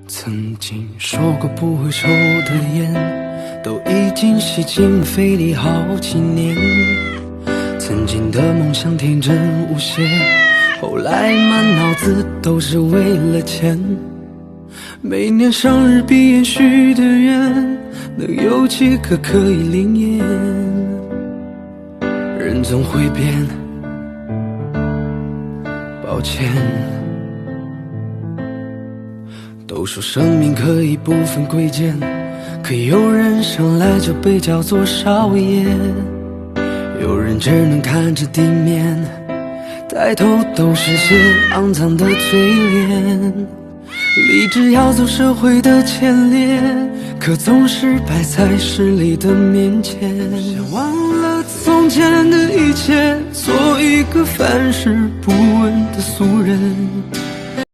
曾经说过不会抽的烟，都已经吸进肺里好几年。曾经的梦想天真无邪，后来满脑子都是为了钱。每年生日闭眼许的愿，能有几个可以灵验？人总会变，抱歉。都说生命可以不分贵贱，可有人生来就被叫做少爷，有人只能看着地面，抬头都是些肮脏的嘴脸。立志要走社会的前列，可总是摆在势力的面前。想忘了从前的一切，做一个凡事不问的俗人。